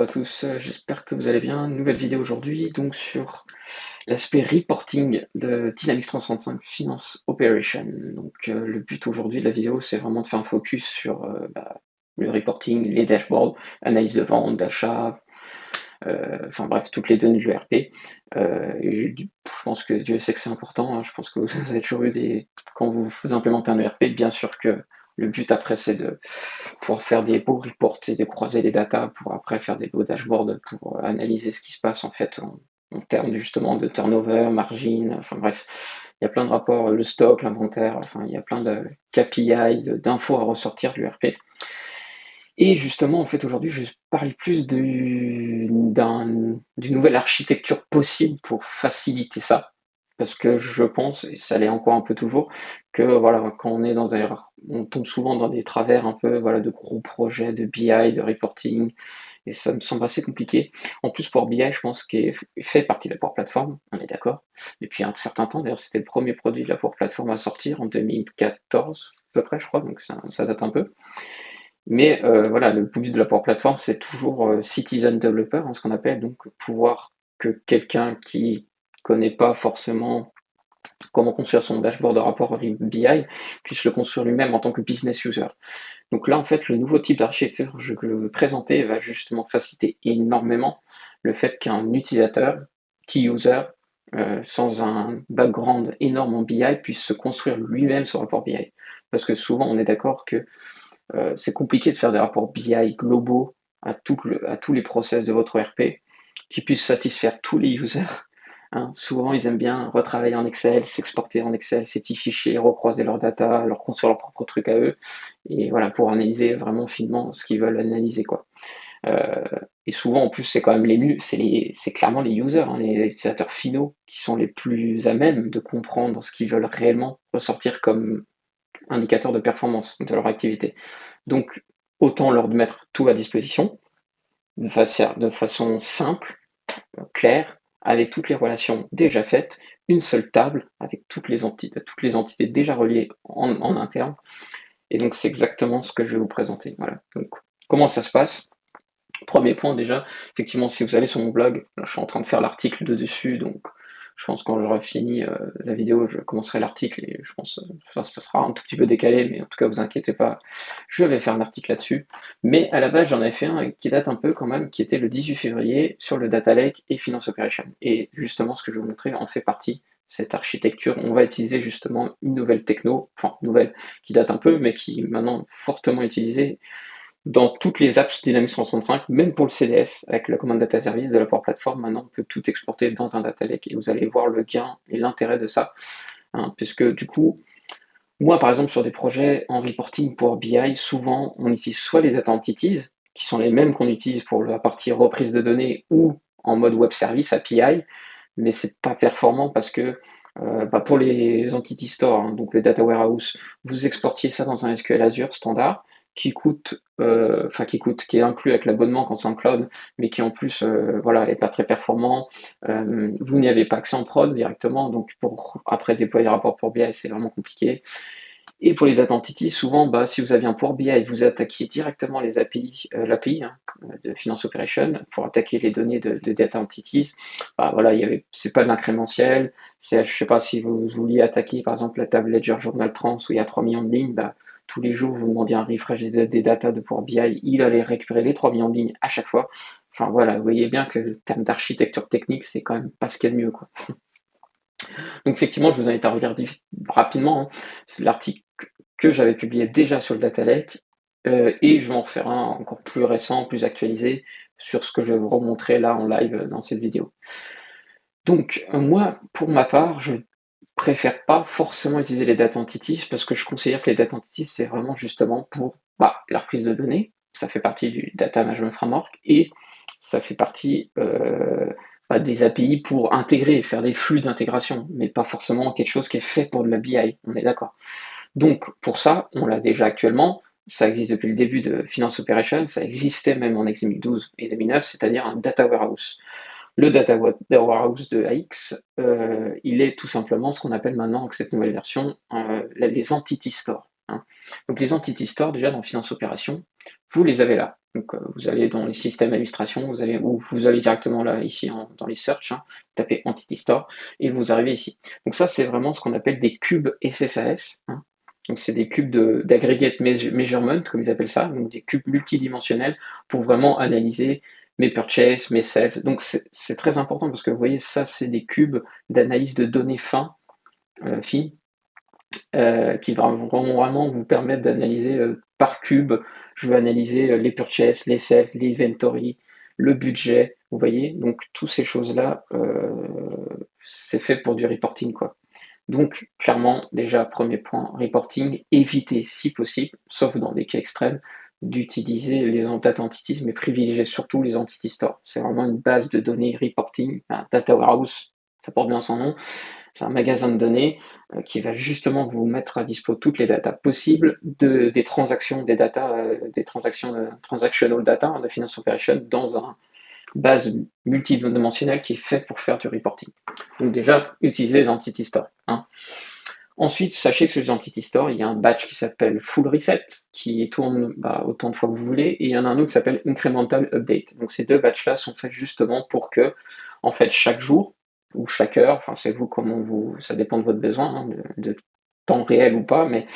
à tous, j'espère que vous allez bien. Nouvelle vidéo aujourd'hui donc sur l'aspect reporting de Dynamics 365 Finance Operation. Donc le but aujourd'hui de la vidéo, c'est vraiment de faire un focus sur le reporting, les dashboards, analyse de vente, d'achat, enfin bref, toutes les données de l'ERP. Je pense que Dieu sait que c'est important, hein. Je pense que vous avez toujours eu quand vous implémentez un ERP, bien sûr que le but après c'est de pouvoir faire des beaux reports et de croiser les datas pour après faire des beaux dashboards pour analyser ce qui se passe en fait en termes justement de turnover, margin, enfin bref, il y a plein de rapports, le stock, l'inventaire, enfin il y a plein de KPI, d'infos à ressortir du RP. Et justement, en fait, aujourd'hui, je vais parler plus d'une nouvelle architecture possible pour faciliter ça. Parce que je pense, et ça l'est encore un peu toujours, que voilà, quand on est on tombe souvent dans des travers un peu, voilà, de gros projets, de BI, de reporting, et ça me semble assez compliqué. En plus, Power BI, je pense qu'il fait partie de la Power Platform, on est d'accord. Depuis un certain temps, d'ailleurs, c'était le premier produit de la Power Platform à sortir en 2014, à peu près, je crois, donc ça date un peu. Mais voilà, le but de la Power Platform, c'est toujours citizen developer, hein, ce qu'on appelle, donc pouvoir que quelqu'un qui connaît pas forcément comment construire son dashboard de rapport BI puisse le construire lui-même en tant que business user. Donc là, en fait, le nouveau type d'architecture que je veux présenter va justement faciliter énormément le fait qu'un utilisateur, key user, sans un background énorme en BI, puisse se construire lui-même son rapport BI. Parce que souvent, on est d'accord que c'est compliqué de faire des rapports BI globaux à tous les process de votre ERP qui puissent satisfaire tous les users. Hein. Souvent, ils aiment bien retravailler en Excel, s'exporter en Excel ces petits fichiers, recroiser leurs data, leur construire leur propre truc à eux, et voilà, pour analyser vraiment finement ce qu'ils veulent analyser, quoi. Euh, et souvent, en plus, c'est quand même c'est clairement les users, hein, les utilisateurs finaux, qui sont les plus à même de comprendre ce qu'ils veulent réellement ressortir comme indicateur de performance de leur activité. Donc, autant leur mettre tout à disposition, de façon simple, claire, avec toutes les relations déjà faites, une seule table avec toutes les entités déjà reliées en interne. Et donc, c'est exactement ce que je vais vous présenter. Voilà. Donc, comment ça se passe? Premier point déjà, effectivement, si vous allez sur mon blog, là, je suis en train de faire l'article de dessus, donc je pense que quand j'aurai fini la vidéo, je commencerai l'article et je pense que ça sera un tout petit peu décalé, mais en tout cas, vous inquiétez pas, je vais faire un article là-dessus. Mais à la base, j'en avais fait un qui date un peu quand même, qui était le 18 février sur le Data Lake et Finance Operation. Et justement, ce que je vais vous montrer en fait partie. Cette architecture, on va utiliser justement une nouvelle techno, enfin nouvelle, qui date un peu, mais qui est maintenant fortement utilisée dans toutes les apps Dynamics 365, même pour le CDS, avec la commande data service de la Power Platform, maintenant on peut tout exporter dans un data lake et vous allez voir le gain et l'intérêt de ça, hein, puisque du coup, moi par exemple sur des projets en reporting pour BI, souvent on utilise soit les data entities, qui sont les mêmes qu'on utilise pour la partie reprise de données ou en mode web service API, mais c'est pas performant parce que pour les entity stores, hein, donc le data warehouse, vous exportiez ça dans un SQL Azure standard qui est inclus avec l'abonnement quand c'est en cloud, mais qui en plus voilà est pas très performant. Vous n'y avez pas accès en prod directement, donc pour après déployer le rapport pour BI, c'est vraiment compliqué. Et pour les data entities, souvent, si vous aviez un Power BI et vous attaquiez directement les API, l'API hein, de Finance Operation pour attaquer les données de data entities, voilà, c'est pas de l'incrémentiel. Je sais pas si vous vouliez attaquer par exemple la table Ledger Journal Trans où il y a 3 millions de lignes, tous les jours vous demandiez un refresh des data de Power BI, il allait récupérer les 3 millions de lignes à chaque fois. Enfin voilà, vous voyez bien que le terme d'architecture technique, c'est quand même pas ce qu'il y a de mieux, quoi. Donc effectivement, je vous invite à regarder rapidement, hein. C'est l'article que j'avais publié déjà sur le Data Lake, et je vais en refaire un encore plus récent, plus actualisé, sur ce que je vais vous remontrer là en live dans cette vidéo. Donc moi, pour ma part, je préfère pas forcément utiliser les data entities parce que je considère que les data entities, c'est vraiment justement pour la reprise de données. Ça fait partie du Data Management Framework et ça fait partie des API pour intégrer, faire des flux d'intégration, mais pas forcément quelque chose qui est fait pour de la BI, on est d'accord. Donc pour ça, on l'a déjà actuellement, ça existe depuis le début de Finance Operation, ça existait même en XML 12 et 2009, c'est-à-dire un data warehouse. Le data warehouse de AX, il est tout simplement ce qu'on appelle maintenant, avec cette nouvelle version, les entity stores. Hein. Donc les entity stores, déjà dans Finance Opération, vous les avez là. Donc vous allez dans les systèmes d'administration, vous allez directement là, ici, dans les search, hein, tapez Entity Store, et vous arrivez ici. Donc ça, c'est vraiment ce qu'on appelle des cubes SSAS, hein. Donc c'est des cubes d'aggregate measurement, comme ils appellent ça, donc des cubes multidimensionnels pour vraiment analyser mes purchases, mes sales. Donc c'est très important parce que vous voyez, ça, c'est des cubes d'analyse de données fines, qui vont vraiment vous permettre d'analyser par cube. Je vais analyser les purchases, les sales, l'inventory, le budget, vous voyez. Donc, toutes ces choses-là, c'est fait pour du reporting, quoi. Donc, clairement, déjà, premier point, reporting, évitez si possible, sauf dans des cas extrêmes, d'utiliser les data entities, mais privilégiez surtout les entity stores. C'est vraiment une base de données reporting, un data warehouse, ça porte bien son nom. C'est un magasin de données qui va justement vous mettre à dispo toutes les datas possibles des transactions, des transactions, transactional data, de finance operation, dans une base multidimensionnelle qui est faite pour faire du reporting. Donc déjà, utilisez les entity stores, hein. Ensuite, sachez que sur les entity stores, il y a un batch qui s'appelle full reset, qui tourne autant de fois que vous voulez, et il y en a un autre qui s'appelle incremental update. Donc ces deux batchs-là sont faits justement pour que, en fait, chaque jour, ou chaque heure, enfin c'est vous ça dépend de votre besoin, hein, de temps réel ou pas, mais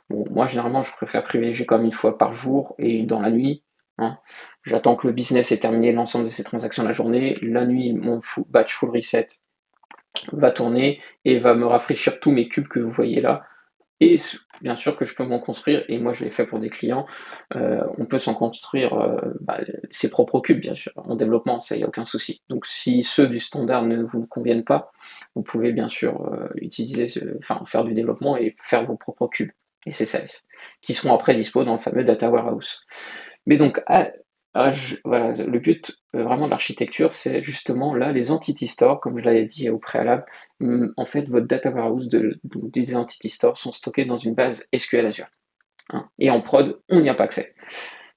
bon, moi généralement je préfère privilégier comme une fois par jour et dans la nuit, hein. J'attends que le business ait terminé l'ensemble de ses transactions la journée, la nuit mon batch full reset va tourner et va me rafraîchir tous mes cubes que vous voyez là. Et bien sûr que je peux m'en construire, et moi je l'ai fait pour des clients, on peut s'en construire ses propres cubes, bien sûr. En développement, ça, il n'y a aucun souci. Donc si ceux du standard ne vous conviennent pas, vous pouvez bien sûr faire du développement et faire vos propres cubes, et c'est ça, qui seront après dispo dans le fameux Data Warehouse. Mais donc, voilà, le but vraiment de l'architecture, c'est justement là, les entity stores, comme je l'avais dit au préalable. En fait, votre data warehouse des entity stores sont stockés dans une base SQL Azure, hein. Et en prod, on n'y a pas accès.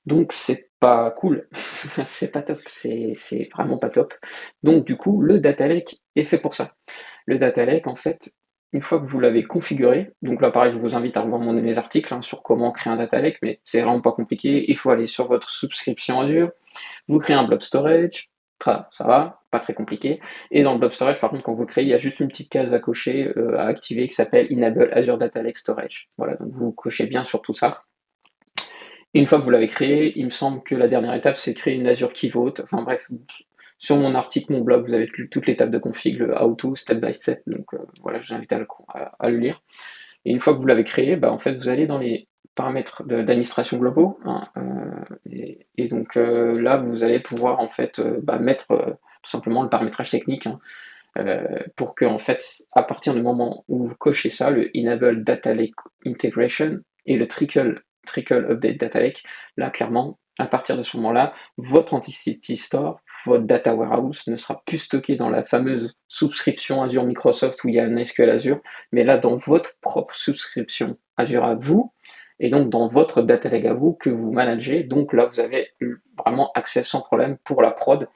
Donc, c'est pas cool, c'est pas top, c'est vraiment pas top. Donc, du coup, le data lake est fait pour ça. Le data lake, en fait, une fois que vous l'avez configuré, donc là pareil, je vous invite à revoir mes articles sur comment créer un data lake, mais c'est vraiment pas compliqué. Il faut aller sur votre subscription Azure, vous créez un blob storage, ça va, pas très compliqué. Et dans le blob storage, par contre, quand vous le créez, il y a juste une petite case à cocher, à activer, qui s'appelle Enable Azure Data Lake Storage. Voilà, donc vous cochez bien sur tout ça. Et une fois que vous l'avez créé, il me semble que la dernière étape, c'est créer une Azure Key Vault. Enfin bref, sur mon article, mon blog, vous avez toutes l'étape de config, le how-to, step by step. Donc voilà, je vous invite à le lire. Et une fois que vous l'avez créé, en fait, vous allez dans les paramètres d'administration globaux, hein, et donc là, vous allez pouvoir en fait mettre tout simplement le paramétrage technique, hein, pour que en fait, à partir du moment où vous cochez ça, le Enable Data Lake Integration et le Trickle Update Data Lake, là clairement, à partir de ce moment-là, votre Entity Store, votre Data Warehouse ne sera plus stocké dans la fameuse subscription Azure Microsoft où il y a un SQL Azure, mais là dans votre propre subscription Azure à vous, et donc dans votre data lake à vous que vous managez. Donc là, vous avez vraiment accès sans problème pour la prod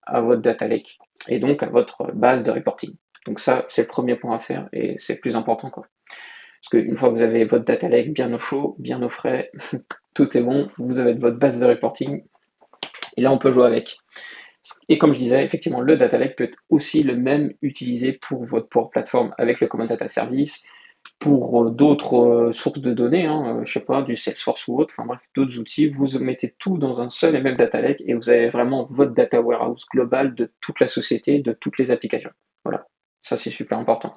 à votre data lake et donc à votre base de reporting. Donc ça, c'est le premier point à faire et c'est le plus important, quoi. Parce qu'une fois que vous avez votre data lake bien au chaud, bien au frais, tout est bon, vous avez votre base de reporting et là on peut jouer avec. Et comme je disais, effectivement, le data lake peut être aussi le même utilisé pour votre Power Platform avec le Common Data Service, pour d'autres sources de données, hein, je sais pas, du Salesforce ou autre, enfin bref, d'autres outils, vous mettez tout dans un seul et même data lake et vous avez vraiment votre data warehouse global de toute la société, de toutes les applications. Voilà, ça c'est super important.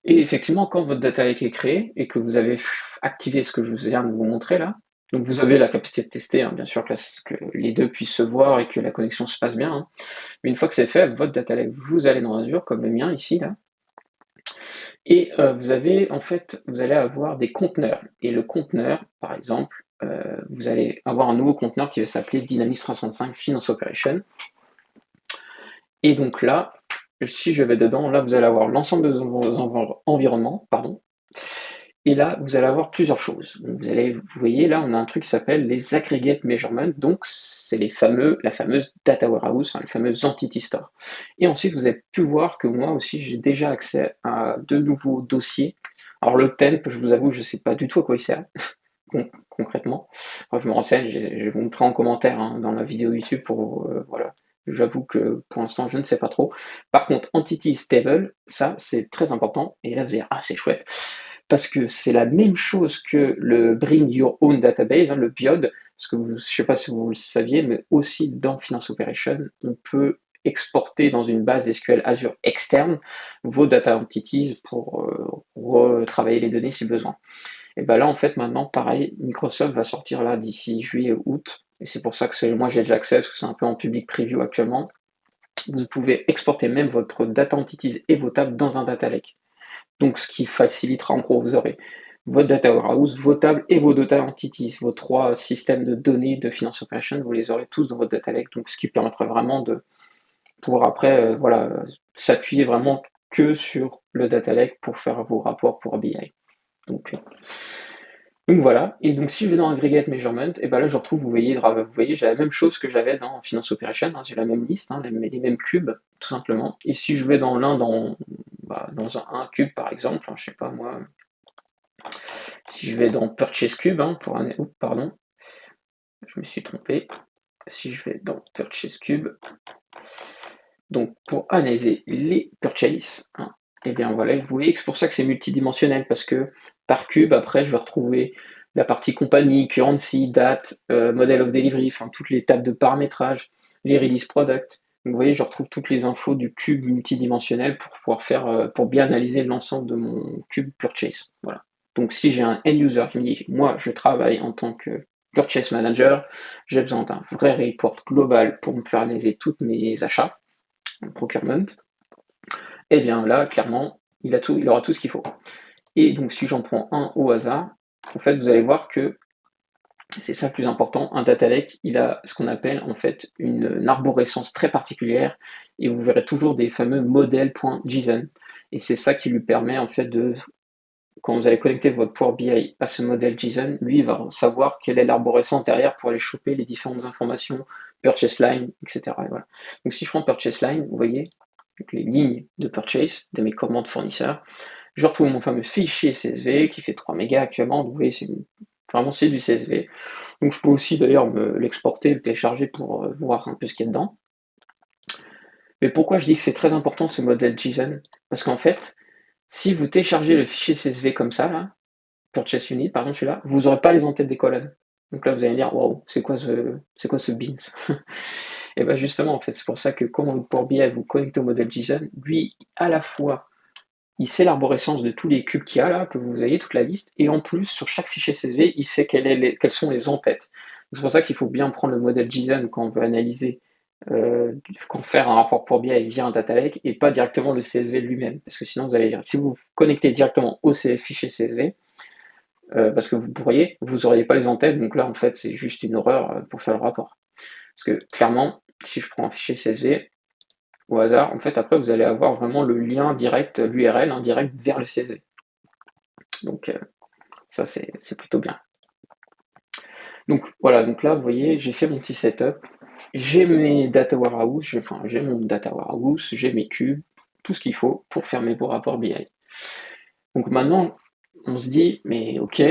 Et effectivement, quand votre data lake est créé et que vous avez activé ce que je viens de vous montrer là, donc vous avez la capacité de tester, hein, bien sûr, que les deux puissent se voir et que la connexion se passe bien, hein. Mais une fois que c'est fait, votre data lake, vous allez dans Azure, comme le mien ici, là, et vous allez avoir des conteneurs. Et le conteneur, par exemple, vous allez avoir un nouveau conteneur qui va s'appeler Dynamics 365 Finance Operation. Et donc là, si je vais dedans, là vous allez avoir l'ensemble de vos environnements, pardon. Et là, vous allez avoir plusieurs choses. Donc, vous voyez, là, on a un truc qui s'appelle les aggregate measurements. Donc, c'est la fameuse data warehouse, hein, les fameuses entity stores. Et ensuite, vous avez pu voir que moi aussi, j'ai déjà accès à de nouveaux dossiers. Alors, le temp, je vous avoue, je ne sais pas du tout à quoi il sert. concrètement. Enfin, je me renseigne, je vais vous montrer en commentaire hein, dans la vidéo YouTube pour voilà. J'avoue que pour l'instant je ne sais pas trop. Par contre, Entity Stable, ça c'est très important. Et là vous allez dire, ah c'est chouette, parce que c'est la même chose que le Bring Your Own Database, hein, le BIOD, parce que je ne sais pas si vous le saviez, mais aussi dans Finance Operation, on peut exporter dans une base SQL Azure externe vos data entities pour retravailler les données si besoin. Et ben là, en fait, maintenant, pareil, Microsoft va sortir là d'ici juillet ou août, et c'est pour ça que moi j'ai déjà accès, parce que c'est un peu en public preview actuellement. Vous pouvez exporter même votre data entities et vos tables dans un data lake. Donc, ce qui facilitera, en gros, vous aurez votre data warehouse, vos tables et vos data entities, vos trois systèmes de données de Finance Operation, vous les aurez tous dans votre data lake, donc ce qui permettra vraiment de pouvoir après, voilà, s'appuyer vraiment que sur le data lake pour faire vos rapports pour BI. Donc voilà, et donc si je vais dans Aggregate Measurement, et ben là je retrouve, vous voyez, j'ai la même chose que j'avais dans Finance Operation, hein, j'ai la même liste, hein, les mêmes cubes, tout simplement. Et si je vais dans l'un, dans un cube par exemple, hein, je sais pas moi, si je vais dans Purchase Cube, hein, oups, pardon, je me suis trompé, si je vais dans Purchase Cube, donc pour analyser les purchases, hein, et bien voilà, vous voyez que c'est pour ça que c'est multidimensionnel, parce que par cube, après, je vais retrouver la partie compagnie, currency, date, model of delivery, enfin toutes les tables de paramétrage, les release product. Donc, vous voyez, je retrouve toutes les infos du cube multidimensionnel pour pouvoir faire, pour bien analyser l'ensemble de mon cube purchase. Voilà. Donc si j'ai un end user qui me dit, moi je travaille en tant que purchase manager, j'ai besoin d'un vrai report global pour me faire analyser tous mes achats, procurement, et bien là, clairement, il aura tout ce qu'il faut. Et donc, si j'en prends un au hasard, en fait, vous allez voir que c'est ça le plus important. Un data lake, il a ce qu'on appelle en fait une arborescence très particulière, et vous verrez toujours des fameux modèles.json. Et c'est ça qui lui permet en fait de, quand vous allez connecter votre Power BI à ce modèle JSON, lui il va savoir quelle est l'arborescence derrière pour aller choper les différentes informations, purchase line, etc. Et voilà. Donc si je prends purchase line, vous voyez, les lignes de purchase de mes commandes fournisseurs, je retrouve mon fameux fichier CSV qui fait 3 mégas actuellement. Donc vous voyez, vraiment c'est du CSV. Donc je peux aussi d'ailleurs me l'exporter, le télécharger pour voir un peu ce qu'il y a dedans. Mais pourquoi je dis que c'est très important ce modèle JSON? Parce qu'en fait, si vous téléchargez le fichier CSV comme ça, là, Purchase Unit, par exemple celui-là, vous n'aurez pas les en-têtes des colonnes. Donc là, vous allez dire, waouh, c'est quoi ce beans? Et bien justement, en fait, c'est pour ça que quand vous Power BI vous connectez au modèle JSON, lui, à la fois, il sait l'arborescence de tous les cubes qu'il y a là, que vous ayez, toute la liste, et en plus, sur chaque fichier CSV, il sait quelles sont les en-têtes. C'est pour ça qu'il faut bien prendre le modèle JSON quand on veut analyser, quand faire un rapport Power BI via un data lake, et pas directement le CSV lui-même. Parce que sinon, si vous connectez directement au fichier CSV, parce que vous n'auriez pas les en-têtes, donc là en fait c'est juste une horreur pour faire le rapport. Parce que clairement, si je prends un fichier CSV au hasard, en fait après vous allez avoir vraiment le lien direct, l'URL direct vers le CSV. Donc ça c'est plutôt bien. Donc voilà, donc là vous voyez, j'ai fait mon petit setup, j'ai mes data warehouse, j'ai mon data warehouse, j'ai mes cubes, tout ce qu'il faut pour faire mes beaux rapports BI. Donc maintenant, on se dit, mais ok,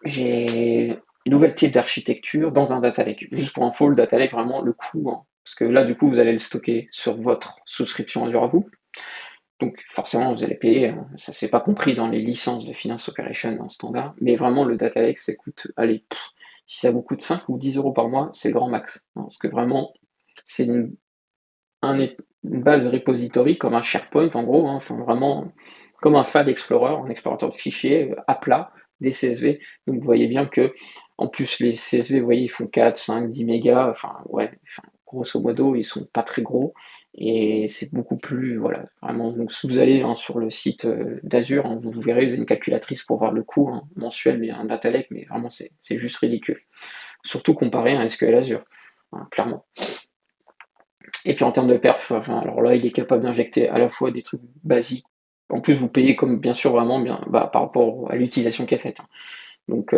j'ai une nouvelle type d'architecture dans un data lake. Juste pour info, le data lake, vraiment le coût, hein, parce que là, du coup, vous allez le stocker sur votre souscription Azure à vous. Donc forcément, vous allez payer, hein. Ça c'est pas compris dans les licences de Finance Operation en standard, mais vraiment le data lake, ça coûte, allez, si ça vous coûte 5 ou 10 euros par mois, c'est le grand max. Hein, parce que vraiment, c'est une base repository comme un SharePoint en gros, hein, enfin vraiment comme un File Explorer, un explorateur de fichiers à plat, des CSV. Donc vous voyez bien que en plus les CSV, vous voyez, ils font 4, 5, 10 mégas, enfin ouais, grosso modo, ils sont pas très gros et c'est beaucoup plus, voilà, vraiment. Donc si vous allez sur le site d'Azure, hein, vous verrez, vous avez une calculatrice pour voir le coût mensuel, mais un data lake, mais vraiment c'est juste ridicule. Surtout comparé à un SQL Azure, hein, clairement. Et puis en termes de perf, alors là, il est capable d'injecter à la fois des trucs basiques. En plus, vous payez comme bien sûr vraiment bien par rapport à l'utilisation qui est faite. Donc,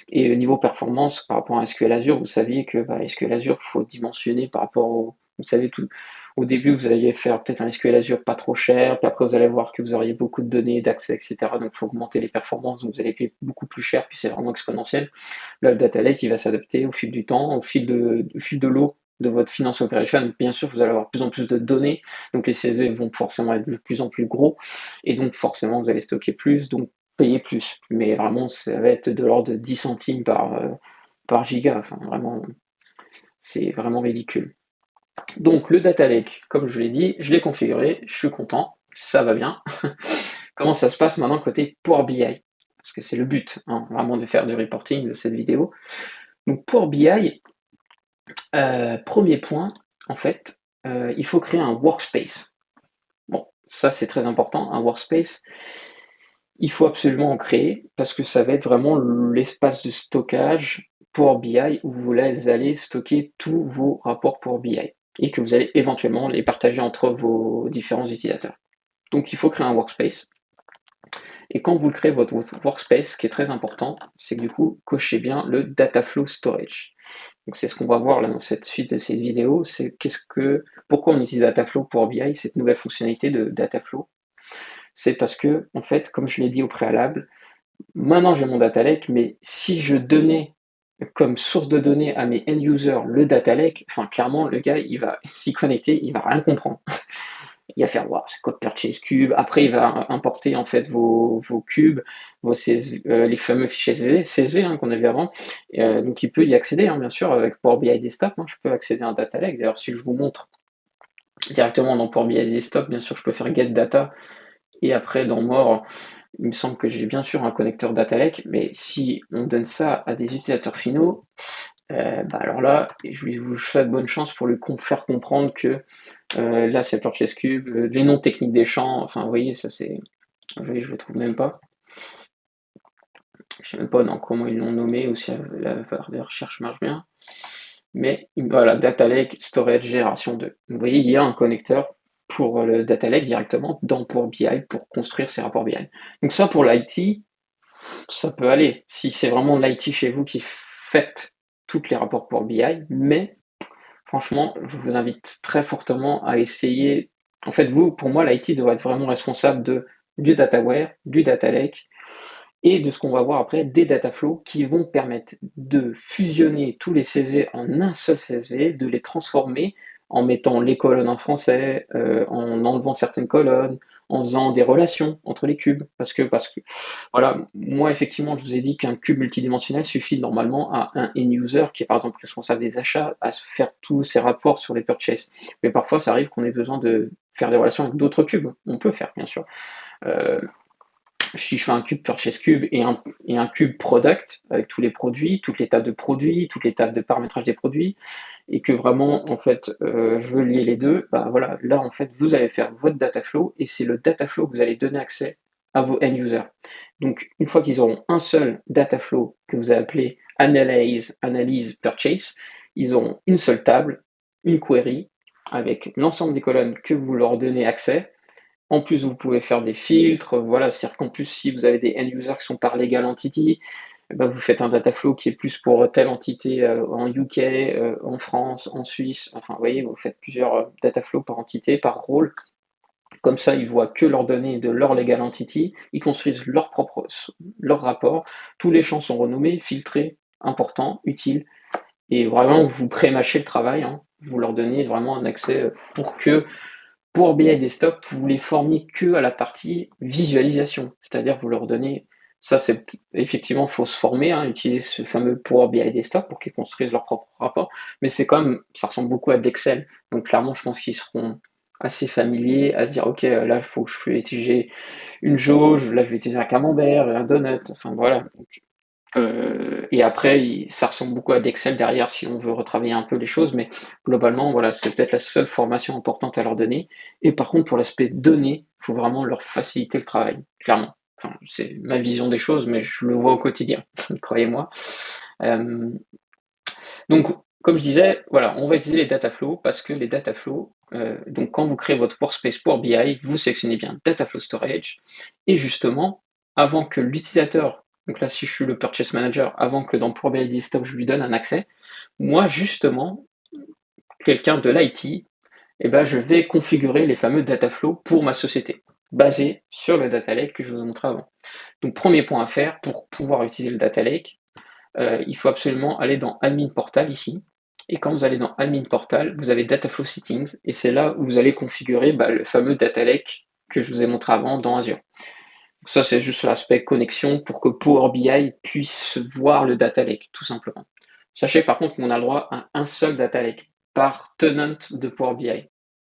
et au niveau performance, par rapport à SQL Azure, vous saviez que SQL Azure, il faut dimensionner par rapport au. Vous savez tout. Au début, vous allez faire peut-être un SQL Azure pas trop cher, puis après vous allez voir que vous auriez beaucoup de données, d'accès, etc. Donc il faut augmenter les performances, donc vous allez payer beaucoup plus cher, puis c'est vraiment exponentiel. Là, le data lake, il va s'adapter au fil du temps, au fil de l'eau de votre finance operation. Bien sûr, vous allez avoir de plus en plus de données, donc les CSV vont forcément être de plus en plus gros, et donc forcément, vous allez stocker plus, donc payer plus. Mais vraiment, ça va être de l'ordre de 10 centimes par giga. Enfin, vraiment, c'est vraiment ridicule. Donc, le data lake, comme je l'ai dit, je l'ai configuré, je suis content, ça va bien. Comment ça se passe maintenant côté Power BI? Parce que c'est le but, hein, vraiment, de faire du reporting de cette vidéo. Donc, Power BI, premier point, en fait, il faut créer un workspace. Bon, ça c'est très important, un workspace, il faut absolument en créer parce que ça va être vraiment l'espace de stockage Power BI où vous allez stocker tous vos rapports Power BI et que vous allez éventuellement les partager entre vos différents utilisateurs. Donc il faut créer un workspace. Et quand vous créez votre workspace, ce qui est très important, c'est que du coup, cochez bien le data flow storage. Donc c'est ce qu'on va voir là dans cette suite de ces vidéos, c'est pourquoi on utilise Dataflow pour BI, cette nouvelle fonctionnalité de Dataflow. C'est parce que, en fait, comme je l'ai dit au préalable, maintenant j'ai mon data lake, mais si je donnais comme source de données à mes end-users le data lake, enfin clairement le gars il va s'y connecter, il va rien comprendre. Il va faire wow, c'est quoi Purchase Cube. Après, il va importer en fait vos cubes, vos CSV, les fameux fichiers CSV qu'on avait avant. Donc, il peut y accéder, bien sûr, avec Power BI Desktop. Je peux accéder à un data lake. D'ailleurs, si je vous montre directement dans Power BI Desktop, bien sûr, je peux faire Get Data. Et après, dans More, il me semble que j'ai bien sûr un connecteur data lake. Mais si on donne ça à des utilisateurs finaux, alors là, je vous souhaite bonne chance pour lui faire comprendre que là, c'est Purchase Cube, les noms techniques des champs, enfin, vous voyez, ça c'est. Vous voyez, je le trouve même pas. Je sais même pas dans comment ils l'ont nommé ou si la barre de recherche marche bien. Mais voilà, Data Lake Storage Génération 2. Vous voyez, il y a un connecteur pour le Data Lake directement dans Power BI pour construire ces rapports BI. Donc ça, pour l'IT, ça peut aller. Si c'est vraiment l'IT chez vous qui fait tous les rapports Power BI, mais franchement, je vous invite très fortement à essayer. En fait, pour moi, l'IT devrait être vraiment responsable du dataware, du data lake et de ce qu'on va voir après, des data flows qui vont permettre de fusionner tous les CSV en un seul CSV, de les transformer en mettant les colonnes en français, en enlevant certaines colonnes, en faisant des relations entre les cubes. Parce que voilà, moi effectivement, je vous ai dit qu'un cube multidimensionnel suffit normalement à un end-user qui est par exemple responsable des achats à faire tous ses rapports sur les purchases. Mais parfois, ça arrive qu'on ait besoin de faire des relations avec d'autres cubes. On peut faire, bien sûr. Euh, si je fais un cube purchase cube et un cube product avec tous les produits, toutes les tables de produits, toutes les tables de paramétrage des produits, et que vraiment en fait je veux lier les deux, bah voilà, là en fait vous allez faire votre data flow et c'est le data flow que vous allez donner accès à vos end users. Donc une fois qu'ils auront un seul data flow que vous appelez analyse purchase, ils auront une seule table, une query avec l'ensemble des colonnes que vous leur donnez accès. En plus, vous pouvez faire des filtres, voilà, c'est-à-dire qu'en plus, si vous avez des end-users qui sont par legal entity, vous faites un data flow qui est plus pour telle entité en UK, en France, en Suisse, enfin, vous voyez, vous faites plusieurs data flows par entité, par rôle. Comme ça, ils voient que leurs données de leur legal entity, ils construisent leur rapport, tous les champs sont renommés, filtrés, importants, utiles, et vraiment, vous pré-mâchez le travail, vous leur donnez vraiment un accès pour BI Desktop, vous les formez que à la partie visualisation, c'est-à-dire vous leur donnez, ça c'est effectivement, il faut se former, utiliser ce fameux Power BI Desktop pour qu'ils construisent leur propre rapport, mais c'est quand même, ça ressemble beaucoup à de l'Excel, donc clairement je pense qu'ils seront assez familiers à se dire ok là il faut que je vais utiliser une jauge, là je vais utiliser un camembert, un donut, enfin voilà, et après, ça ressemble beaucoup à de l'Excel derrière si on veut retravailler un peu les choses, mais globalement, voilà, c'est peut-être la seule formation importante à leur donner. Et par contre, pour l'aspect données, il faut vraiment leur faciliter le travail, clairement. Enfin, c'est ma vision des choses, mais je le vois au quotidien, croyez-moi. Euh, donc, comme je disais, voilà, on va utiliser les data flows parce que les data flows, donc quand vous créez votre workspace pour BI, vous sélectionnez bien data flow storage, et justement, avant que l'utilisateur, donc là si je suis le purchase manager, avant que dans Power BI Desktop je lui donne un accès, moi justement, quelqu'un de l'IT, et ben, je vais configurer les fameux data flows pour ma société, basés sur le data lake que je vous ai montré avant. Donc, premier point à faire pour pouvoir utiliser le data lake, il faut absolument aller dans Admin Portal ici. Et quand vous allez dans Admin Portal, vous avez Data Flow Settings, et c'est là où vous allez configurer le fameux data lake que je vous ai montré avant dans Azure. Ça, c'est juste l'aspect connexion pour que Power BI puisse voir le data lake, tout simplement. Sachez par contre qu'on a le droit à un seul data lake par tenant de Power BI.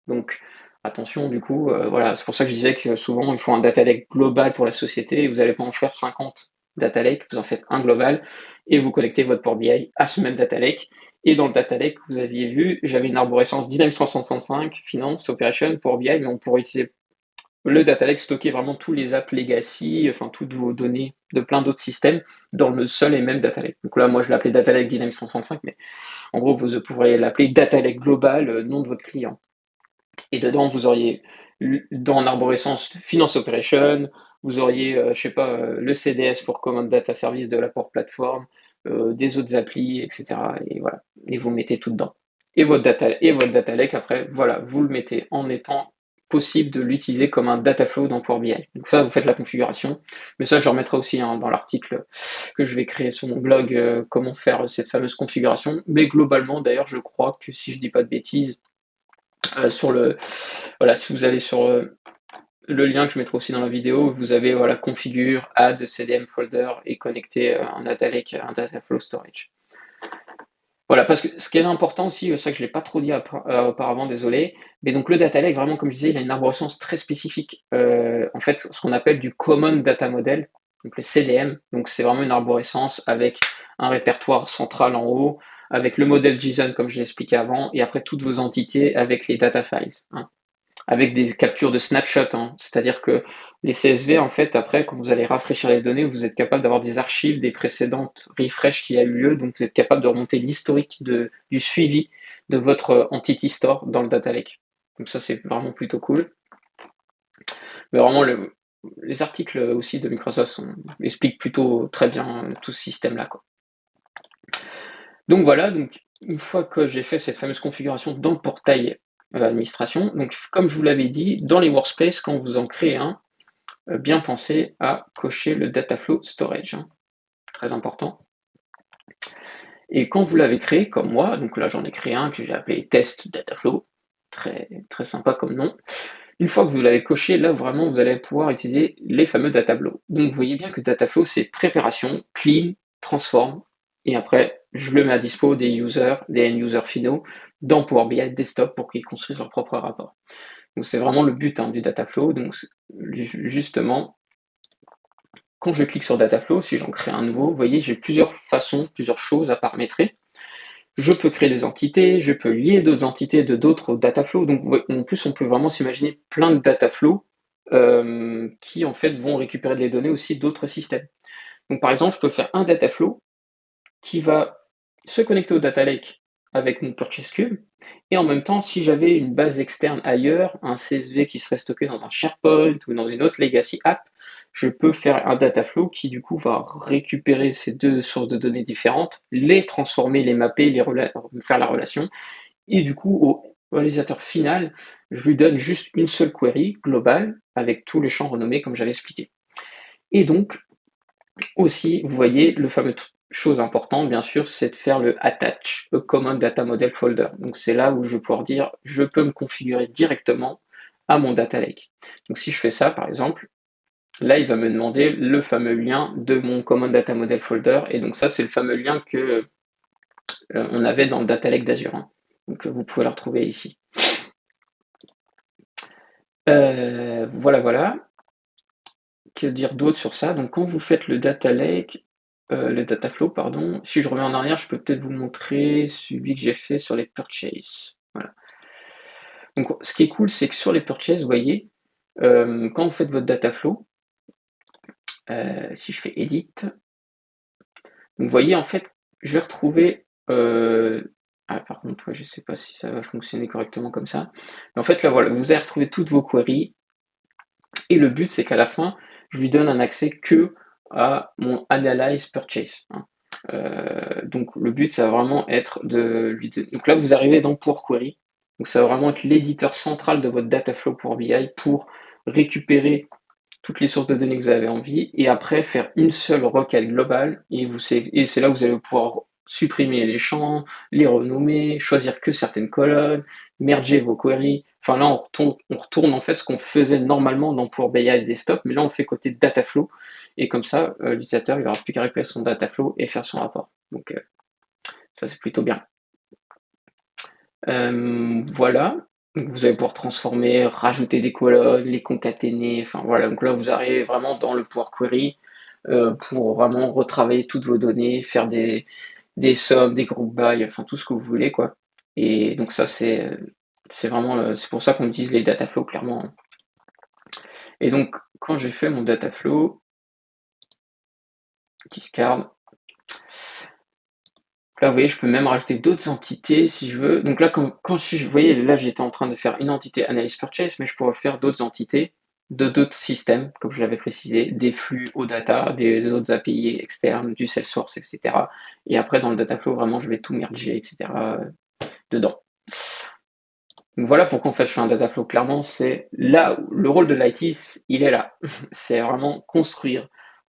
Donc, attention, du coup, voilà, c'est pour ça que je disais que souvent, il faut un data lake global pour la société, et vous n'allez pas en faire 50 data lake, vous en faites un global, et vous connectez votre Power BI à ce même data lake. Et dans le data lake, vous aviez vu, j'avais une arborescence Dynamics 365, Finance, Operation, Power BI, mais on pourrait utiliser le data lake, stocker vraiment tous les apps legacy, enfin toutes vos données de plein d'autres systèmes dans le seul et même data lake. Donc là, moi, je l'appelais data lake Dynamics 365, mais en gros, vous pourriez l'appeler data lake global, nom de votre client. Et dedans, vous auriez dans l'arborescence Finance Operation, vous auriez, je sais pas, le CDS pour Command Data Service de la Power Platform, des autres applis, etc. Et voilà, et vous mettez tout dedans. Et votre data lake, après, voilà, vous le mettez en étant possible de l'utiliser comme un data flow dans Power BI. Donc ça, vous faites la configuration. Mais ça, je remettrai aussi dans l'article que je vais créer sur mon blog, comment faire cette fameuse configuration. Mais globalement, d'ailleurs, je crois que si je dis pas de bêtises, voilà, si vous allez sur le lien que je mettrai aussi dans la vidéo, vous avez voilà, configure, add CDM folder et connecter un data lake, un data flow storage. Voilà, parce que ce qui est important aussi, c'est ça que je ne l'ai pas trop dit auparavant, désolé, mais donc le data lake, vraiment, comme je disais, il a une arborescence très spécifique. En fait, ce qu'on appelle du Common Data Model, donc le CDM. Donc c'est vraiment une arborescence avec un répertoire central en haut, avec le modèle JSON, comme je l'ai expliqué avant, et après toutes vos entités avec les data files, hein, avec des captures de snapshot, hein. C'est-à-dire que les CSV, en fait, après, quand vous allez rafraîchir les données, vous êtes capable d'avoir des archives des précédentes refresh qui a eu lieu, donc vous êtes capable de remonter l'historique du suivi de votre entity store dans le data lake. Donc ça, c'est vraiment plutôt cool. Mais vraiment, les articles aussi de Microsoft expliquent plutôt très bien tout ce système-là, quoi. Donc voilà, donc une fois que j'ai fait cette fameuse configuration dans le portail administration, donc comme je vous l'avais dit, dans les workspaces, quand vous en créez un, bien penser à cocher le data flow storage, hein, très important. Et quand vous l'avez créé, comme moi, donc là j'en ai créé un que j'ai appelé test data flow, très, très sympa comme nom. Une fois que vous l'avez coché, là vraiment vous allez pouvoir utiliser les fameux data flow. Donc vous voyez bien que data flow c'est préparation, clean, transform, et après je le mets à dispo des users, des end-users finaux dans Power BI Desktop pour qu'ils construisent leur propre rapport. Donc c'est vraiment le but du data flow. Donc justement, quand je clique sur data flow, si j'en crée un nouveau, vous voyez j'ai plusieurs façons, plusieurs choses à paramétrer. Je peux créer des entités, je peux lier d'autres entités de d'autres data flows. Donc en plus, on peut vraiment s'imaginer plein de data flows qui en fait vont récupérer des données aussi d'autres systèmes. Donc par exemple, je peux faire un data flow qui va se connecter au data lake avec mon purchase cube, et en même temps, si j'avais une base externe ailleurs, un CSV qui serait stocké dans un SharePoint ou dans une autre legacy app, je peux faire un data flow qui du coup va récupérer ces deux sources de données différentes, les transformer, les mapper, faire la relation, et du coup au réalisateur final, je lui donne juste une seule query globale avec tous les champs renommés comme j'avais expliqué. Et donc aussi, vous voyez, le fameux chose importante, bien sûr, c'est de faire le attach a common data model folder. Donc c'est là où je vais pouvoir dire, je peux me configurer directement à mon data lake. Donc si je fais ça, par exemple, là, il va me demander le fameux lien de mon common data model folder. Et donc ça, c'est le fameux lien que on avait dans le data lake d'Azure, hein. Donc vous pouvez le retrouver ici. Voilà, voilà. Que dire d'autre sur ça? Donc quand vous faites le data lake, le data flow, pardon, si je reviens en arrière, je peux peut-être vous montrer celui que j'ai fait sur les purchases. Voilà. Donc ce qui est cool, c'est que sur les purchases, vous voyez, quand vous faites votre data flow, si je fais edit, donc vous voyez en fait, je vais retrouver. Par contre, ouais, je ne sais pas si ça va fonctionner correctement comme ça. Mais en fait, là voilà, vous allez retrouver toutes vos queries. Et le but, c'est qu'à la fin, je lui donne un accès que à mon Analyze Purchase, hein. Donc le but, ça va vraiment être de lui donner. Donc là, vous arrivez dans Power Query. Donc ça va vraiment être l'éditeur central de votre Dataflow Power BI pour récupérer toutes les sources de données que vous avez envie et après faire une seule requête globale et c'est là où vous allez pouvoir supprimer les champs, les renommer, choisir que certaines colonnes, merger vos queries. Enfin là, on retourne en fait ce qu'on faisait normalement dans Power BI Desktop, mais là on fait côté Dataflow et comme ça, l'utilisateur il n'aura plus qu'à récupérer son Dataflow et faire son rapport. Donc ça c'est plutôt bien. Voilà. Donc vous allez pouvoir transformer, rajouter des colonnes, les concaténer, enfin voilà. Donc là, vous arrivez vraiment dans le Power Query pour vraiment retravailler toutes vos données, faire des sommes, des group by, enfin tout ce que vous voulez, quoi. Et donc ça, c'est vraiment, c'est pour ça qu'on utilise les data flows, clairement. Et donc, quand j'ai fait mon data flow, discard, là, vous voyez, je peux même rajouter d'autres entités si je veux. Donc là, vous voyez, là, j'étais en train de faire une entité Analyse Purchase, mais je pourrais faire d'autres entités de d'autres systèmes, comme je l'avais précisé, des flux aux data, des autres API externes, du Salesforce, etc. Et après, dans le data flow, vraiment, je vais tout merger, etc. dedans. Donc voilà pourquoi en fait je fais un data flow. Clairement, c'est là où le rôle de l'IT, il est là. C'est vraiment construire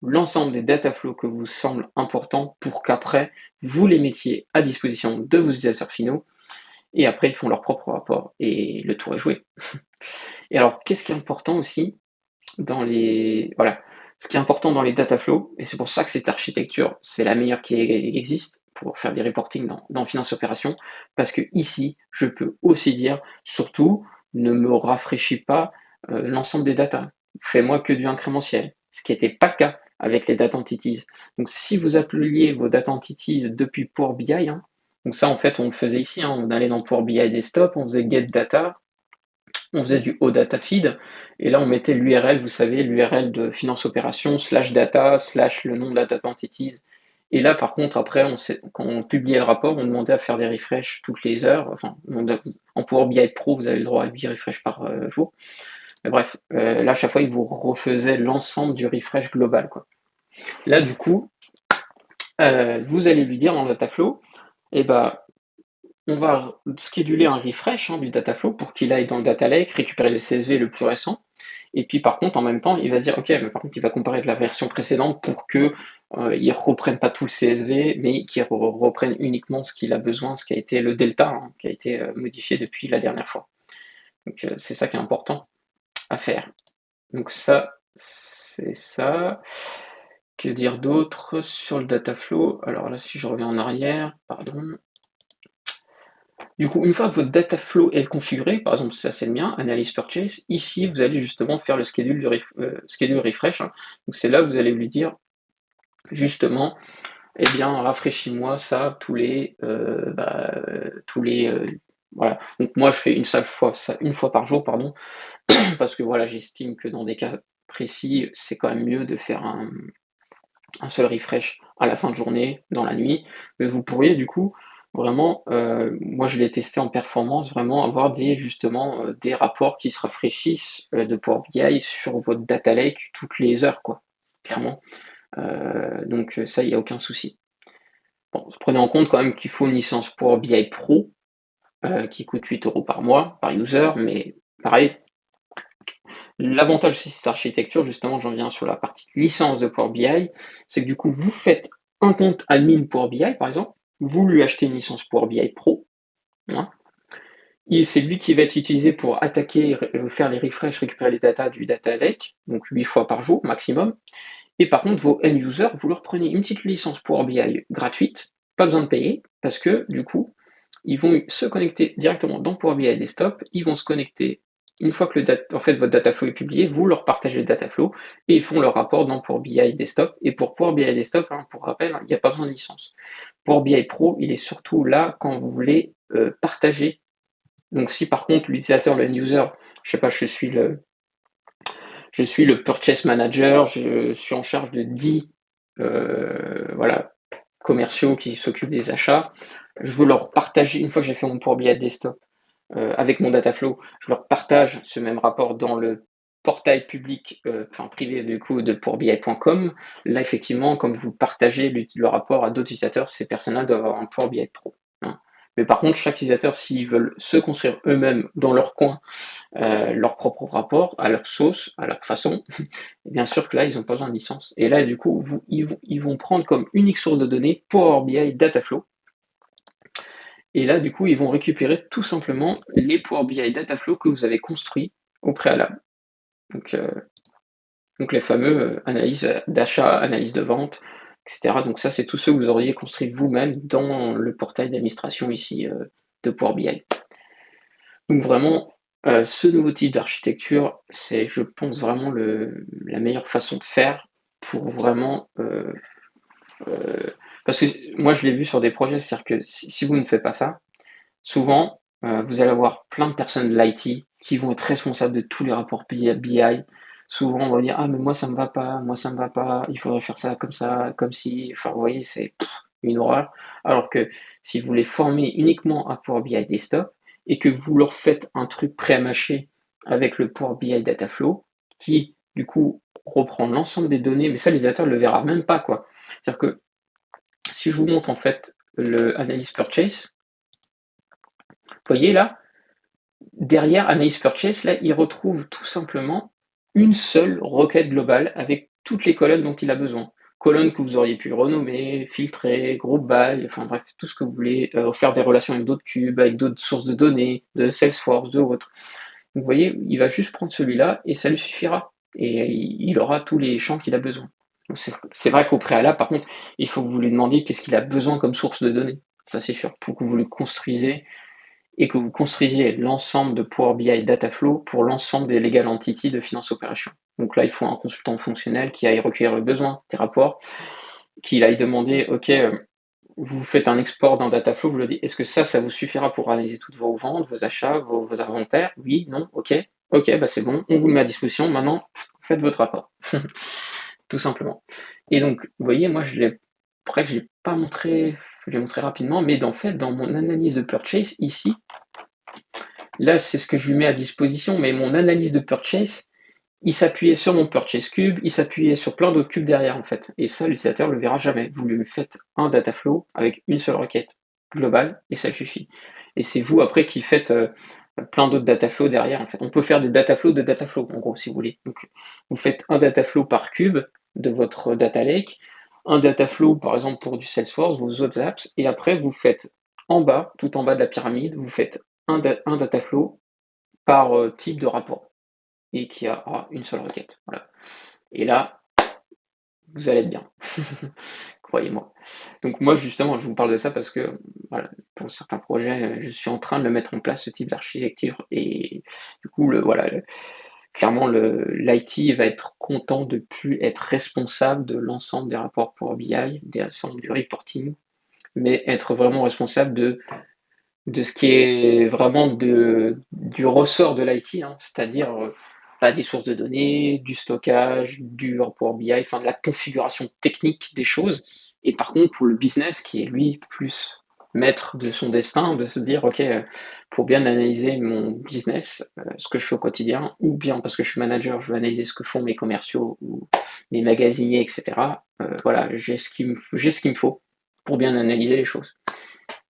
l'ensemble des data flows que vous semblent importants pour qu'après, vous les mettiez à disposition de vos utilisateurs finaux et après, ils font leur propre rapport et le tour est joué. Et alors, qu'est-ce qui est important aussi dans les... Voilà. Ce qui est important dans les data flows, et c'est pour ça que cette architecture, c'est la meilleure qui existe pour faire des reporting dans Finance Opération, parce que ici, je peux aussi dire, surtout, ne me rafraîchis pas l'ensemble des data. Fais-moi que du incrémentiel, ce qui n'était pas le cas avec les data entities. Donc, si vous appeliez vos data entities depuis Power BI, hein, donc ça, en fait, on le faisait ici, hein, on allait dans Power BI Desktop, on faisait get data, on faisait du OData feed, et là on mettait l'URL, vous savez, l'URL de Finance Opération, /data, / le nom de la data entities. Et là par contre, après, quand on publiait le rapport, on demandait à faire des refreshs toutes les heures. Enfin, en Power BI Pro, vous avez le droit à 8 refreshs par jour. Mais bref, là à chaque fois, il vous refaisait l'ensemble du refresh global, quoi. Là du coup, vous allez lui dire dans Dataflow, eh ben, on va scheduler un refresh du Dataflow pour qu'il aille dans le Data Lake, récupérer le CSV le plus récent. Et puis par contre, en même temps, il va se dire, ok, mais par contre, il va comparer avec la version précédente pour que il ne reprenne pas tout le CSV, mais qu'il reprenne uniquement ce qu'il a besoin, ce qui a été le delta, hein, qui a été modifié depuis la dernière fois. Donc c'est ça qui est important à faire. Donc ça, c'est ça. Que dire d'autre sur le Dataflow? Alors là, si je reviens en arrière, pardon. Du coup, une fois que votre data flow est configuré, par exemple, ça c'est le mien, Analyse Purchase, ici vous allez justement faire le schedule refresh, hein. Donc c'est là que vous allez lui dire justement, eh bien, rafraîchis-moi ça voilà. Donc moi je fais une fois par jour, pardon, parce que voilà, j'estime que dans des cas précis, c'est quand même mieux de faire un seul refresh à la fin de journée, dans la nuit. Mais vous pourriez du coup vraiment, moi je l'ai testé en performance, vraiment avoir justement des rapports qui se rafraîchissent de Power BI sur votre data lake toutes les heures, quoi, clairement. Donc ça, il n'y a aucun souci. Bon, prenez en compte quand même qu'il faut une licence Power BI Pro qui coûte 8 € par mois, par user, mais pareil, l'avantage de cette architecture, justement, j'en viens sur la partie licence de Power BI, c'est que du coup, vous faites un compte admin Power BI, par exemple, vous lui achetez une licence Power BI Pro, hein, et c'est lui qui va être utilisé pour attaquer, faire les refresh, récupérer les data du data lake, donc 8 fois par jour maximum. Et par contre, vos end users, vous leur prenez une petite licence Power BI gratuite, pas besoin de payer, parce que du coup, ils vont se connecter directement dans Power BI Desktop, ils vont se connecter une fois que votre dataflow est publié, vous leur partagez le dataflow et ils font leur rapport dans Power BI Desktop. Et pour Power BI Desktop, hein, pour rappel, il n'y a pas besoin de licence. Power BI Pro, il est surtout là quand vous voulez partager. Donc si par contre l'utilisateur, le end-user, je sais pas, je suis le purchase manager, je suis en charge de 10 voilà, commerciaux qui s'occupent des achats, je veux leur partager, une fois que j'ai fait mon Power BI Desktop, avec mon Dataflow, je leur partage ce même rapport dans le portail public, enfin privé du coup de powerbi.com. Là, effectivement, comme vous partagez le rapport à d'autres utilisateurs, ces personnes-là doivent avoir un Power BI Pro, hein. Mais par contre, chaque utilisateur, s'ils veulent se construire eux-mêmes dans leur coin, leur propre rapport, à leur sauce, à leur façon, bien sûr que là, ils n'ont pas besoin de licence. Et là, du coup, ils vont prendre comme unique source de données Power BI Dataflow. Et là, du coup, ils vont récupérer tout simplement les Power BI Dataflow que vous avez construits au préalable. Donc, les fameux analyses d'achat, analyse de vente, etc. Donc ça, c'est tous ceux que vous auriez construits vous-même dans le portail d'administration ici de Power BI. Donc vraiment, ce nouveau type d'architecture, c'est, je pense, vraiment la meilleure façon de faire pour vraiment... parce que moi, je l'ai vu sur des projets, c'est-à-dire que si vous ne faites pas ça, souvent, vous allez avoir plein de personnes de l'IT qui vont être responsables de tous les rapports BI. Souvent, on va dire, ah, mais moi, ça me va pas, moi, ça me va pas, il faudrait faire ça, comme si, enfin, vous voyez, c'est une horreur. Alors que si vous les formez uniquement à Power BI Desktop et que vous leur faites un truc pré-mâché avec le Power BI Dataflow, qui, du coup, reprend l'ensemble des données, mais ça, l'utilisateur ne le verra même pas, quoi. C'est-à-dire que si je vous montre, en fait, le Analyse Purchase, vous voyez là, derrière Analyse Purchase, là, il retrouve tout simplement une seule requête globale avec toutes les colonnes dont il a besoin. Colonnes que vous auriez pu renommer, filtrer, groupe by, enfin bref, tout ce que vous voulez, faire des relations avec d'autres cubes, avec d'autres sources de données, de Salesforce, de autres. Donc vous voyez, il va juste prendre celui-là et ça lui suffira. Et il aura tous les champs qu'il a besoin. C'est vrai qu'au préalable, par contre, il faut que vous lui demandiez qu'est-ce qu'il a besoin comme source de données. Ça c'est sûr, pour que vous le construisez et que vous construisiez l'ensemble de Power BI Dataflow pour l'ensemble des legal entities de finance opération. Donc là, il faut un consultant fonctionnel qui aille recueillir le besoin des rapports, qu'il aille demander, OK, vous faites un export dans Dataflow, vous le dites, est-ce que ça vous suffira pour réaliser toutes vos ventes, vos achats, vos inventaires? Oui, non, OK, OK, bah c'est bon, on vous le met à disposition, maintenant, faites votre rapport. Tout simplement. Et donc, vous voyez, moi, après que je ne l'ai pas montré, je l'ai montré rapidement, mais en fait, dans mon analyse de purchase, ici, là, c'est ce que je lui mets à disposition, mais mon analyse de purchase, il s'appuyait sur mon purchase cube, il s'appuyait sur plein d'autres cubes derrière, en fait. Et ça, l'utilisateur ne le verra jamais. Vous lui faites un data flow avec une seule requête globale, et ça suffit. Et c'est vous, après, qui faites plein d'autres data flows derrière, en fait. On peut faire des data flows de data flow, en gros, si vous voulez. Donc, vous faites un data flow par cube de votre data lake, un data flow, par exemple, pour du Salesforce, vos autres apps, et après, vous faites en bas, tout en bas de la pyramide, vous faites un data flow par type de rapport et qui aura une seule requête. Voilà. Et là, vous allez être bien. Croyez-moi. Donc moi, justement, je vous parle de ça parce que voilà, pour certains projets, je suis en train de mettre en place ce type d'architecture et du coup, clairement, l'IT va être content de plus être responsable de l'ensemble des rapports Power BI, des ensembles du reporting, mais être vraiment responsable de ce qui est vraiment du ressort de l'IT, hein, c'est-à-dire des sources de données, du stockage, du Power BI, enfin de la configuration technique des choses. Et par contre, pour le business, qui est lui plus maître de son destin, de se dire, OK, pour bien analyser mon business, ce que je fais au quotidien, ou bien parce que je suis manager, je veux analyser ce que font mes commerciaux ou mes magasiniers, etc. Voilà, j'ai ce qu'il me faut pour bien analyser les choses.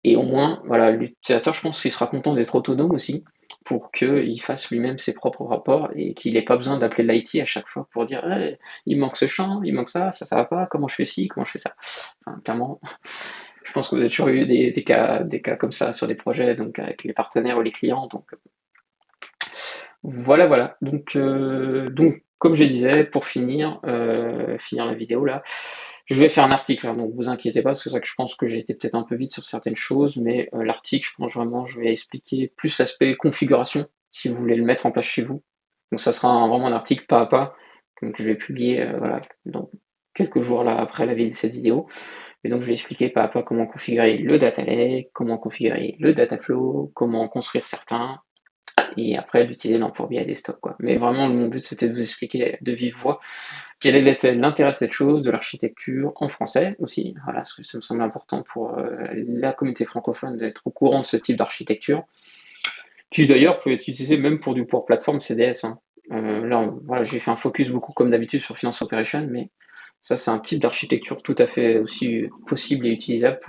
Et au moins, voilà, l'utilisateur, je pense qu'il sera content d'être autonome aussi pour qu'il fasse lui-même ses propres rapports et qu'il n'ait pas besoin d'appeler l'IT à chaque fois pour dire hey, il manque ce champ, il manque ça va pas, comment je fais ci, comment je fais ça. Enfin, clairement, je pense que vous avez toujours eu des cas comme ça sur des projets, donc avec les partenaires ou les clients. Donc voilà. Donc comme je disais, pour finir la vidéo là, je vais faire un article, hein, donc vous inquiétez pas, parce que c'est vrai que je pense que j'ai été peut-être un peu vite sur certaines choses, mais l'article, je pense vraiment, je vais expliquer plus l'aspect configuration, si vous voulez le mettre en place chez vous. Donc ça sera vraiment un article pas à pas, donc je vais publier voilà, dans quelques jours là après cette vidéo. Et donc je vais expliquer pas à pas comment configurer le data lake, comment configurer le data flow, comment construire certains, et après l'utiliser dans Power BI Desktop, quoi. Mais vraiment, mon but, c'était de vous expliquer de vive voix quel était l'intérêt de cette chose, de l'architecture en français aussi, voilà, parce que ça me semble important pour la communauté francophone d'être au courant de ce type d'architecture, qui d'ailleurs peut être utilisé même pour du Power Platform CDS, hein. Là, voilà, j'ai fait un focus beaucoup comme d'habitude sur Finance Operation, mais ça, c'est un type d'architecture tout à fait aussi possible et utilisable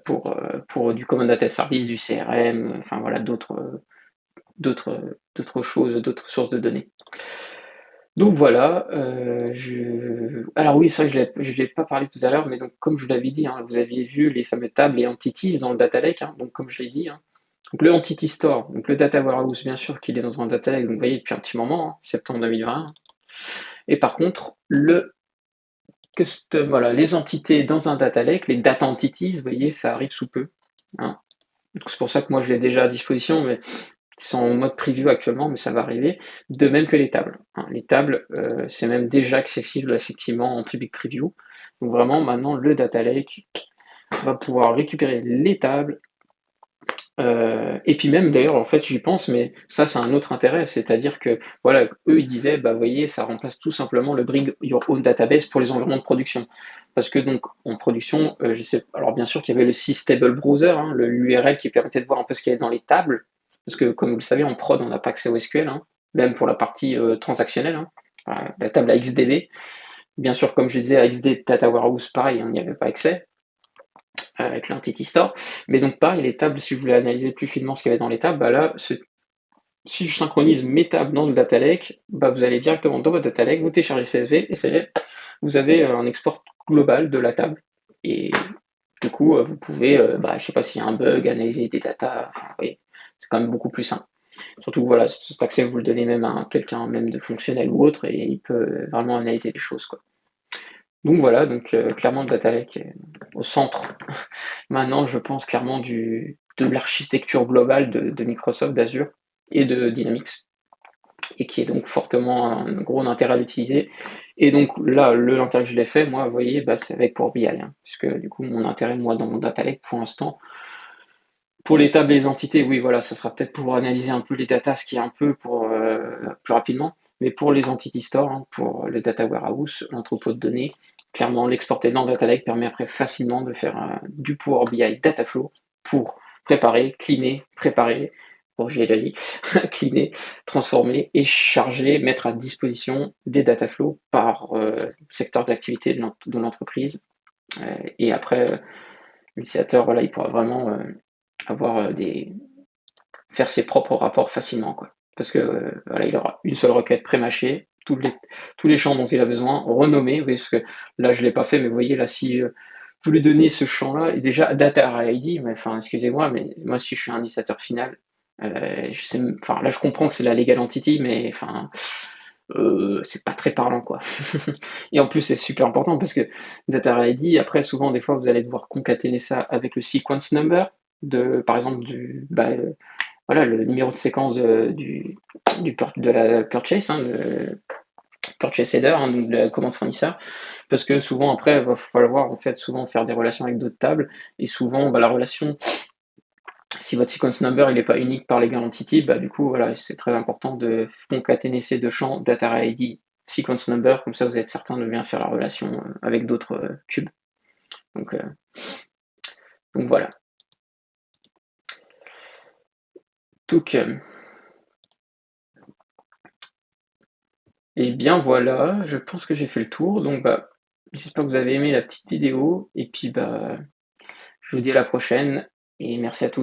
pour du Common Data Service, du CRM, enfin voilà, d'autres choses, d'autres sources de données. Donc voilà, alors oui, c'est vrai que je l'ai pas parlé tout à l'heure, mais donc comme je vous l'avais dit, hein, vous aviez vu les fameux tables et entities dans le data lake, hein, donc comme je l'ai dit, hein. Donc le entity store, donc le data warehouse, bien sûr qu'il est dans un data lake, donc vous voyez depuis un petit moment, hein, septembre 2020. Et par contre, le custom, voilà, les entités dans un data lake, les data entities, vous voyez, ça arrive sous peu, hein. Donc c'est pour ça que moi je l'ai déjà à disposition, mais qui sont en mode preview actuellement, mais ça va arriver, de même que les tables, hein. Les tables, c'est même déjà accessible effectivement en public preview. Donc vraiment, maintenant, le data lake va pouvoir récupérer les tables, et puis même d'ailleurs, en fait, j'y pense, mais ça, c'est un autre intérêt, c'est-à-dire que, voilà, eux, ils disaient, bah, vous voyez, ça remplace tout simplement le Bring Your Own Database pour les environnements de production. Parce que donc, en production, je sais, alors bien sûr qu'il y avait le Systable Browser, hein, l'URL qui permettait de voir un peu ce qu'il y avait dans les tables, parce que comme vous le savez, en prod, on n'a pas accès au SQL, hein, même pour la partie transactionnelle, hein, la table à XDB. Bien sûr, comme je disais, à XD Data Warehouse, pareil, on n'y avait pas accès avec l'Entity Store. Mais donc pareil, les tables, si je voulais analyser plus finement ce qu'il y avait dans les tables, bah là, si je synchronise mes tables dans le data lake, bah vous allez directement dans votre data lake, vous téléchargez CSV et ça y est, vous avez un export global de la table. Et du coup, vous pouvez, bah, je sais pas s'il y a un bug, analyser des datas, enfin, vous voyez, c'est quand même beaucoup plus simple. Surtout que voilà, cet accès, vous le donnez même à quelqu'un, même de fonctionnel ou autre, et il peut vraiment analyser les choses, quoi. Donc voilà, donc clairement le data lake est au centre maintenant, je pense clairement de l'architecture globale de Microsoft, d'Azure et de Dynamics, et qui est donc fortement un gros intérêt à l'utiliser. Et donc là, l'intérêt que je l'ai fait, moi, vous voyez, bah, c'est avec Power BI, hein, puisque du coup, mon intérêt, moi, dans mon data lake, pour l'instant, pour les tables et les entités, oui, voilà, ça sera peut-être pour analyser un peu les datas, ce qui est un peu pour plus rapidement, mais pour les entity stores, hein, pour le data warehouse, l'entrepôt de données, clairement, l'exporter dans Data Lake permet après facilement de faire du Power BI Dataflow pour préparer, bon, je l'ai déjà dit, cleaner, transformer et charger, mettre à disposition des Dataflow par secteur d'activité de l'entreprise. Et après, l'utilisateur, voilà, il pourra vraiment avoir faire ses propres rapports facilement, quoi. Parce que voilà, il aura une seule requête pré-mâchée, tous les champs dont il a besoin, renommés, oui, parce que là je l'ai pas fait, mais vous voyez là, si vous lui donnez ce champ-là, et déjà data ID, mais enfin excusez-moi, mais moi si je suis un utilisateur final, je sais, enfin là je comprends que c'est la legal entity, mais enfin c'est pas très parlant quoi. Et en plus c'est super important parce que data ID, après souvent des fois vous allez devoir concaténer ça avec le sequence number de par exemple voilà, le numéro de séquence de la purchase, hein, de purchase header, hein, donc de la commande fournisseur, parce que souvent après, il va falloir en fait souvent faire des relations avec d'autres tables, et souvent bah, la relation, si votre sequence number il n'est pas unique par les entity, bah du coup voilà, c'est très important de concaténer ces deux champs, data ID, sequence number, comme ça vous êtes certain de bien faire la relation avec d'autres cubes. Donc, euh, donc voilà. Donc, et bien voilà, je pense que j'ai fait le tour. Donc bah, j'espère que vous avez aimé la petite vidéo. Et puis bah, je vous dis à la prochaine et merci à tous.